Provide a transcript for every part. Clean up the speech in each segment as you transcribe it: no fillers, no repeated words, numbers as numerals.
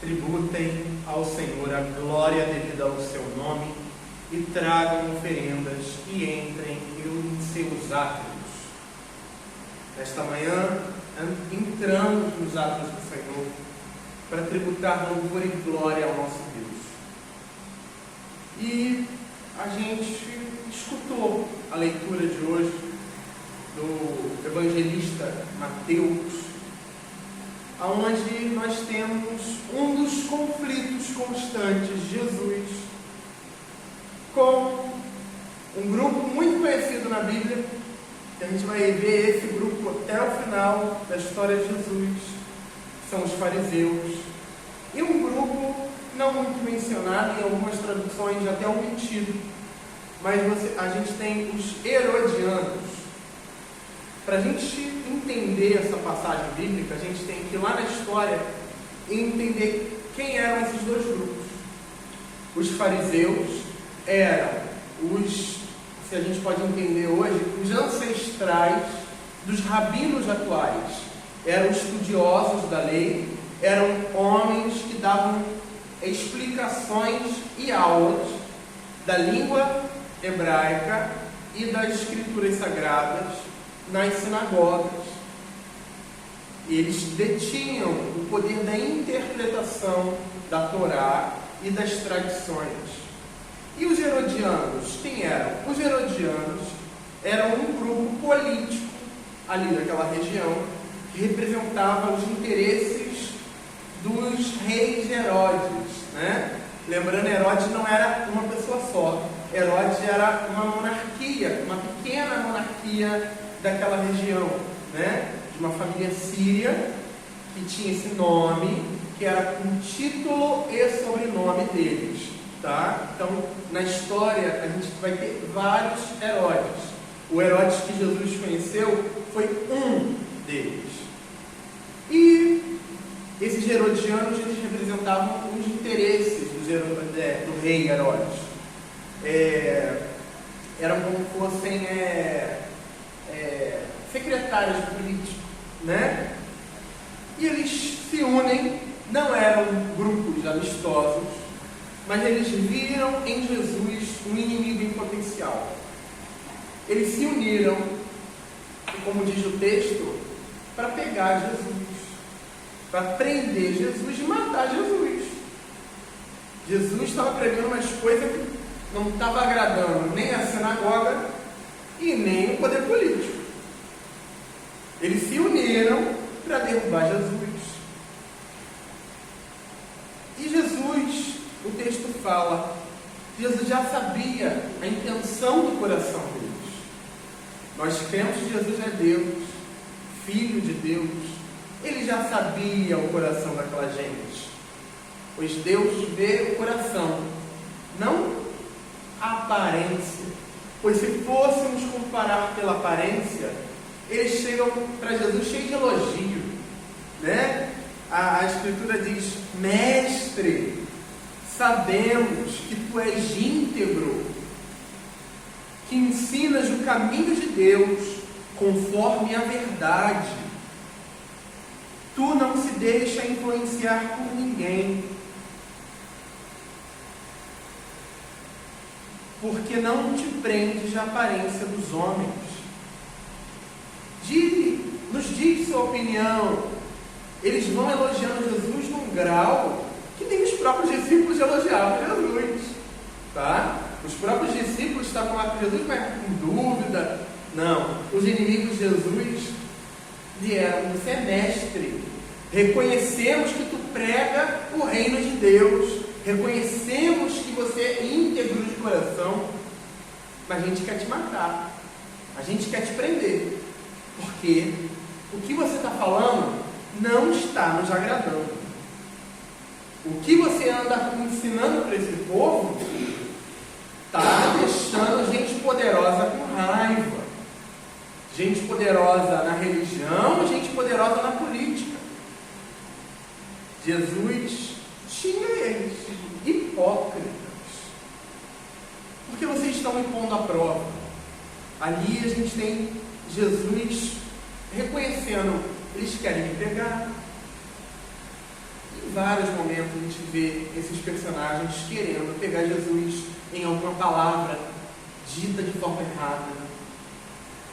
tributem ao Senhor a glória devida ao seu nome e tragam oferendas e entrem em seus átrios. Nesta manhã, entramos nos átrios do Senhor para tributar louvor e glória ao nosso Deus. E a gente escutou a leitura de hoje do evangelista Mateus, onde nós temos um dos conflitos constantes de Jesus com um grupo muito conhecido na Bíblia, que a gente vai ver esse grupo até o final da história de Jesus, são os fariseus, e um grupo não muito mencionado, em algumas traduções até omitido, mas a gente tem os herodianos. Para a gente entender essa passagem bíblica, a gente tem que ir lá na história e entender quem eram esses dois grupos. Os fariseus eram se a gente pode entender hoje, os ancestrais dos rabinos atuais. Eram estudiosos da lei, eram homens que davam explicações e aulas da língua hebraica e das escrituras sagradas nas sinagogas. Eles detinham o poder da interpretação da Torá e das tradições. E os herodianos, quem eram? Os herodianos eram um grupo político ali daquela região que representava os interesses dos reis Herodes, né? Lembrando, Herodes não era uma pessoa só. Herodes era uma monarquia, uma pequena monarquia daquela região, né? De uma família síria que tinha esse nome, que era com título e sobrenome deles, tá? Então, na história, a gente vai ter vários Herodes. O Herodes que Jesus conheceu foi um deles. E esses herodianos, eles representavam os interesses do rei Herodes. Eram como fossem secretários políticos, né? E eles se unem, não eram grupos amistosos, mas eles viram em Jesus um inimigo em potencial. Eles se uniram, como diz o texto, para pegar Jesus, para prender Jesus e matar Jesus. Jesus estava pregando umas coisas que não estava agradando nem a sinagoga e nem o poder político. Eles se uniram para derrubar Jesus. E Jesus, o texto fala, Jesus já sabia a intenção do coração deles. Nós cremos que Jesus é Deus, Filho de Deus. Ele já sabia o coração daquela gente. Pois Deus vê o coração, não a aparência. Pois se fôssemos comparar pela aparência, eles chegam para Jesus cheio de elogio, né? A Escritura diz: Mestre, sabemos que tu és íntegro, que ensinas o caminho de Deus conforme a verdade. Tu não se deixa influenciar por ninguém, porque não te prendes à aparência dos homens. Nos diz sua opinião. Eles vão elogiando Jesus num grau que nem os próprios discípulos elogiavam Jesus, tá? Os próprios discípulos estavam lá com Jesus, mas com dúvida. Não, os inimigos de Jesus vieram: você é mestre, reconhecemos que tu prega o reino de Deus, reconhecemos que você é íntegro de coração, mas a gente quer te matar, a gente quer te prender, porque o que você está falando não está nos agradando. O que você anda ensinando para esse povo está deixando gente poderosa com raiva, gente poderosa na religião, gente poderosa na política. Jesus xinga eles, hipócritas, porque vocês estão me pondo à prova. Ali a gente tem Jesus reconhecendo: eles querem me pegar. Em vários momentos a gente vê esses personagens querendo pegar Jesus em alguma palavra dita de forma errada,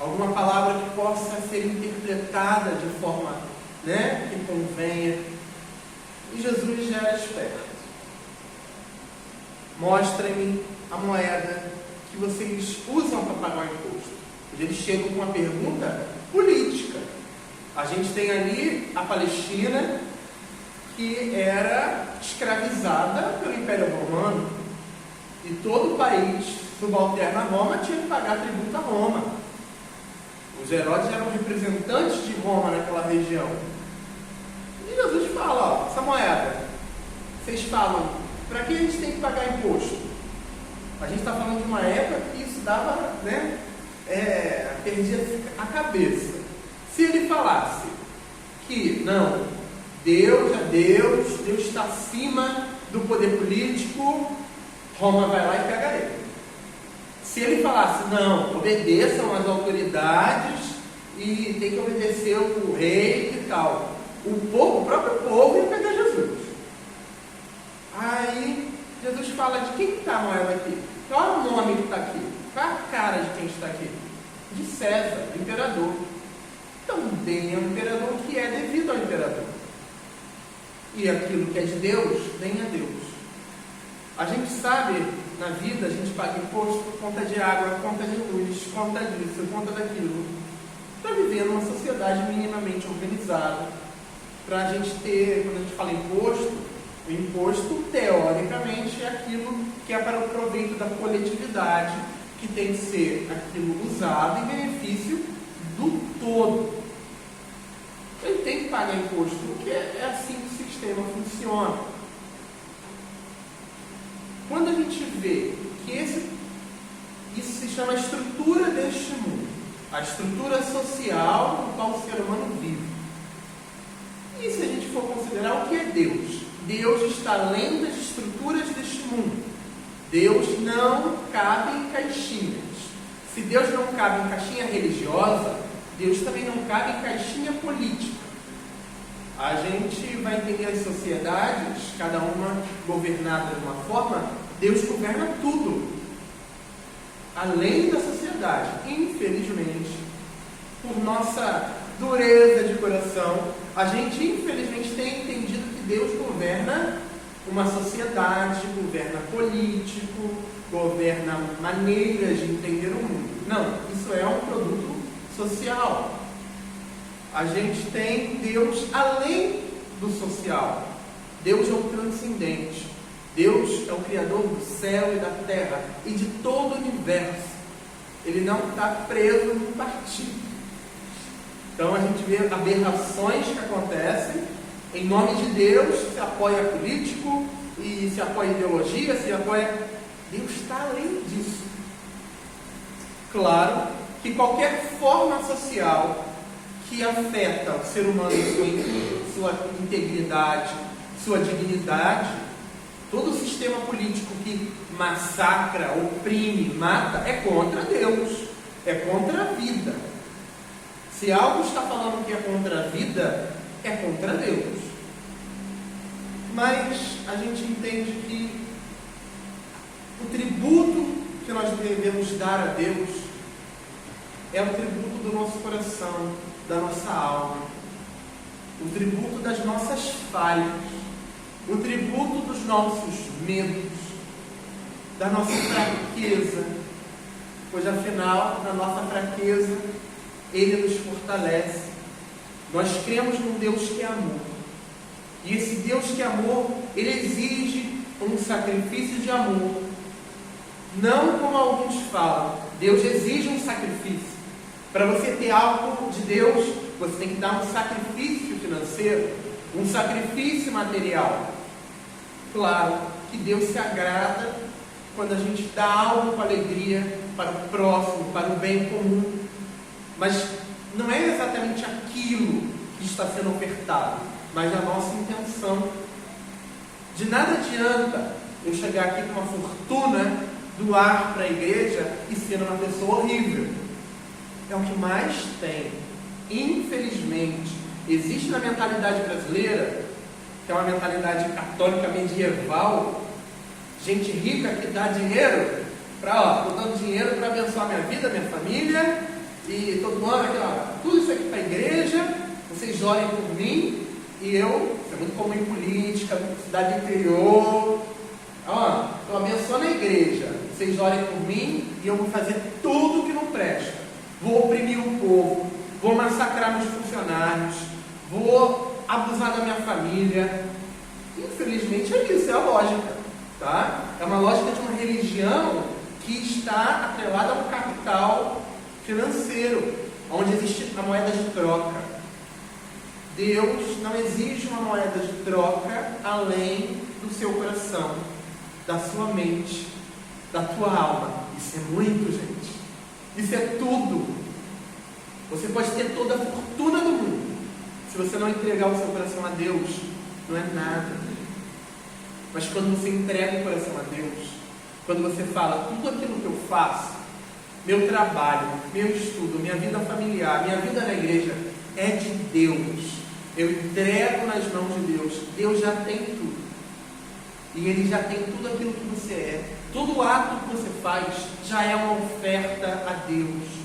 alguma palavra que possa ser interpretada de forma, que convenha. E Jesus já era esperto. Mostrem-me a moeda que vocês usam para pagar o imposto. Eles chegam com uma pergunta política. A gente tem ali a Palestina, que era escravizada pelo Império Romano, e todo o país subalterno a Roma tinha que pagar tributo a Roma. Os Herodes eram representantes de Roma naquela região. E Jesus fala, essa moeda, vocês falam, para que a gente tem que pagar imposto? A gente está falando de uma época que isso dava, perdia a cabeça. Se ele falasse que não, Deus é Deus, Deus está acima do poder político, Roma vai lá e pega ele. Se ele falasse, não, obedeçam as autoridades e tem que obedecer o rei e tal, o próprio povo ia pegar Jesus. Aí Jesus fala, de quem está a moeda aqui? Qual é o nome que está aqui? Qual é a cara de quem está aqui? De César, do imperador. Também é um imperador que é devido ao imperador. E aquilo que é de Deus, vem a Deus. A gente sabe, na vida, a gente paga imposto por conta de água, conta de luz, conta disso, conta daquilo, para viver numa sociedade minimamente organizada. Para a gente ter, quando a gente fala imposto, o imposto, teoricamente, é aquilo que é para o proveito da coletividade, que tem que ser aquilo usado em benefício do todo. Ele tem que pagar imposto, porque é assim que o sistema funciona. Quando a gente vê que isso se chama estrutura deste mundo, a estrutura social no qual o ser humano vive. E se a gente for considerar o que é Deus? Deus está além das estruturas deste mundo. Deus não cabe em caixinhas. Se Deus não cabe em caixinha religiosa, Deus também não cabe em caixinha política. A gente vai entender as sociedades, cada uma governada de uma forma, Deus governa tudo, além da sociedade. Infelizmente, por nossa dureza de coração, a gente infelizmente tem entendido que Deus governa uma sociedade, governa político, governa maneiras de entender o mundo. Não, isso é um produto social. A gente tem Deus além do social. Deus é o transcendente. Deus é o Criador do céu e da terra e de todo o universo. Ele não está preso num partido. Então a gente vê aberrações que acontecem. Em nome de Deus, se apoia político e se apoia ideologia, se apoia... Deus está além disso. Claro que qualquer forma social que afeta o ser humano, sua integridade, sua dignidade, todo o sistema político que massacra, oprime, mata, é contra Deus, é contra a vida. Se algo está falando que é contra a vida, é contra Deus. Mas a gente entende que o tributo que nós devemos dar a Deus é o tributo do nosso coração, da nossa alma, o tributo das nossas falhas, o tributo dos nossos medos, da nossa fraqueza, pois afinal, na nossa fraqueza, Ele nos fortalece. Nós cremos num Deus que é amor, e esse Deus que é amor, Ele exige um sacrifício de amor, não como alguns falam. Deus exige um sacrifício. Para você ter algo de Deus, você tem que dar um sacrifício financeiro, um sacrifício material. Claro que Deus se agrada quando a gente dá algo com alegria para o próximo, para o bem comum. Mas não é exatamente aquilo que está sendo ofertado, mas a nossa intenção. De nada adianta eu chegar aqui com uma fortuna, doar para a igreja e ser uma pessoa horrível. É o que mais tem. Infelizmente, existe na mentalidade brasileira que é uma mentalidade católica medieval, gente rica que dá dinheiro para, estou dando dinheiro para abençoar minha vida, minha família, e todo ano aqui, ó, tudo isso aqui para a igreja, vocês orem por mim, e eu, isso é muito comum em política, cidade interior, ó, estou abençoando a igreja, vocês orem por mim, e eu vou fazer tudo que não presta, vou oprimir o povo, vou massacrar meus funcionários, vou abusar da minha família. Infelizmente é isso, é a lógica, tá? É uma lógica de uma religião que está atrelada a um capital financeiro, onde existe a moeda de troca. Deus não exige uma moeda de troca além do seu coração, da sua mente, da tua alma. Isso é muito, gente. Isso é tudo. Você pode ter toda a fortuna do mundo. Se você não entregar o seu coração a Deus, não é nada. Mas quando você entrega o coração a Deus, quando você fala, tudo aquilo que eu faço, meu trabalho, meu estudo, minha vida familiar, minha vida na igreja, é de Deus. Eu entrego nas mãos de Deus. Deus já tem tudo. E Ele já tem tudo aquilo que você é. Todo ato que você faz já é uma oferta a Deus.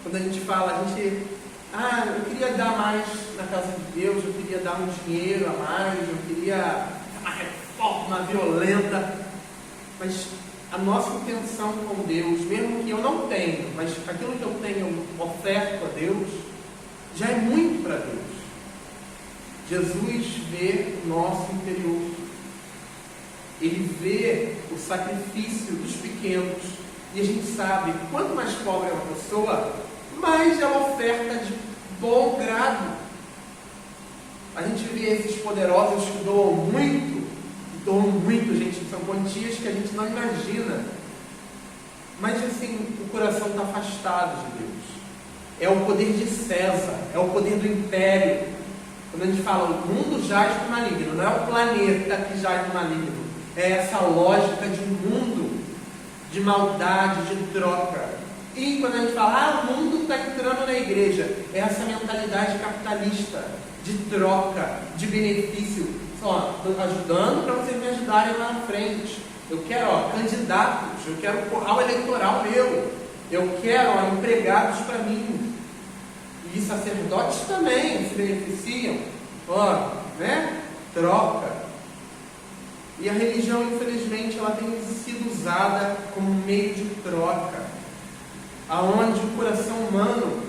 Quando a gente fala, eu queria dar mais na casa de Deus, eu queria dar um dinheiro a mais, eu queria uma reforma violenta, mas a nossa intenção com Deus, mesmo que eu não tenha, mas aquilo que eu tenho eu oferto a Deus, já é muito para Deus. Jesus vê o nosso interior, Ele vê o sacrifício dos pequenos, e a gente sabe, quanto mais pobre é uma pessoa, mais é uma oferta de bom grado. A gente vê esses poderosos que doam muito, gente, são quantias que a gente não imagina, mas assim, o coração está afastado de Deus. É o poder de César, é o poder do império. Quando a gente fala, o mundo jaz do maligno, não é o planeta que jaz do maligno, é essa lógica de mundo, de maldade, de troca. E quando a gente fala, o mundo está entrando na igreja, é essa mentalidade capitalista, de troca, de benefício. Estou ajudando para vocês me ajudarem lá na frente. Eu quero candidatos, eu quero curral eleitoral meu, eu quero empregados para mim. E sacerdotes também se beneficiam, troca. E a religião, infelizmente, ela tem sido usada como meio de troca, aonde o coração humano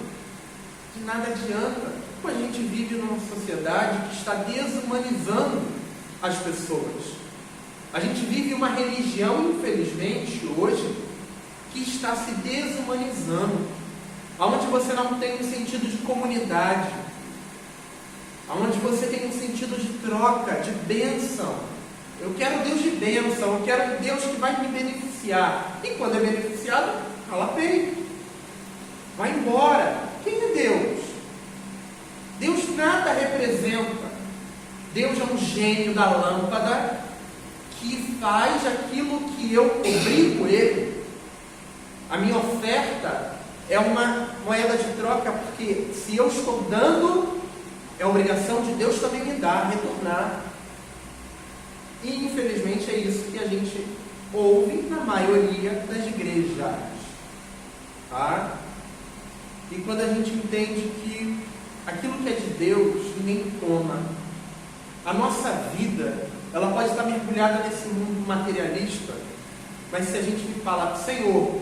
de nada adianta. A gente vive numa sociedade que está desumanizando as pessoas. A gente vive uma religião, infelizmente, hoje, que está se desumanizando, aonde você não tem um sentido de comunidade, aonde você tem um sentido de troca, de bênção. Eu quero Deus de bênção, eu quero Deus que vai me beneficiar. E quando é beneficiado, cala peito, vai embora. Quem é Deus? Deus nada representa. Deus é um gênio da lâmpada que faz aquilo que eu obrigo Ele. A minha oferta é uma moeda de troca, porque se eu estou dando, é obrigação de Deus também me dar, retornar. E infelizmente é isso que a gente ouve na maioria das igrejas, tá? E quando a gente entende que aquilo que é de Deus, ninguém toma. A nossa vida, ela pode estar mergulhada nesse mundo materialista, mas se a gente me fala, Senhor,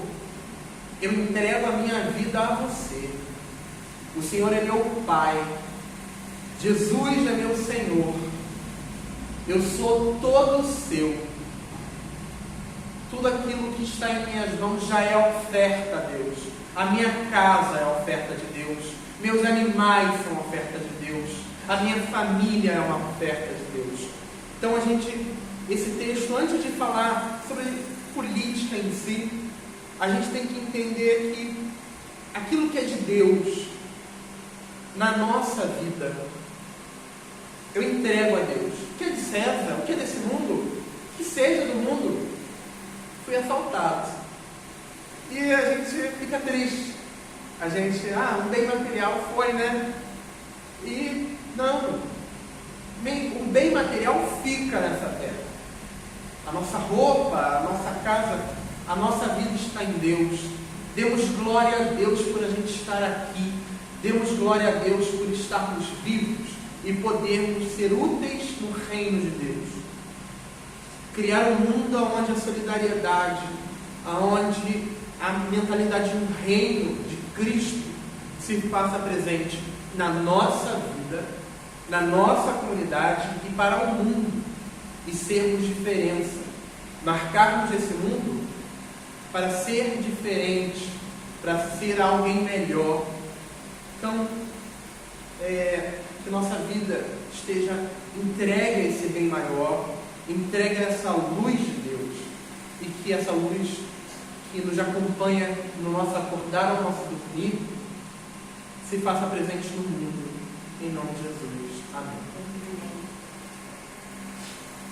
eu entrego a minha vida a você. O Senhor é meu Pai. Jesus é meu Senhor. Eu sou todo seu. Tudo aquilo que está em minhas mãos já é oferta a Deus. A minha casa é oferta de Deus. Meus animais são oferta de Deus. A minha família é uma oferta de Deus. Então esse texto, antes de falar sobre política em si, a gente tem que entender que aquilo que é de Deus na nossa vida, eu entrego a Deus. O que é de César? O que é desse mundo? Que seja do mundo. Fui assaltado. E a gente fica triste. A gente, um bem material foi, né? E não. O fica nessa terra. A nossa roupa, a nossa casa, a nossa vida está em Deus. Demos glória a Deus por a gente estar aqui. Demos glória a Deus por estarmos vivos e podermos ser úteis no reino de Deus. Criar um mundo onde a solidariedade, onde a mentalidade de um reino de Cristo se faça presente na nossa vida, na nossa comunidade e para o mundo, e sermos diferença, marcarmos esse mundo para ser diferente, para ser alguém melhor. Então, que nossa vida esteja entregue a esse bem maior, entregue a essa luz de Deus, e que essa luz que nos acompanha no nosso acordar ao nosso dormir se faça presente no mundo, em nome de Jesus. Amém.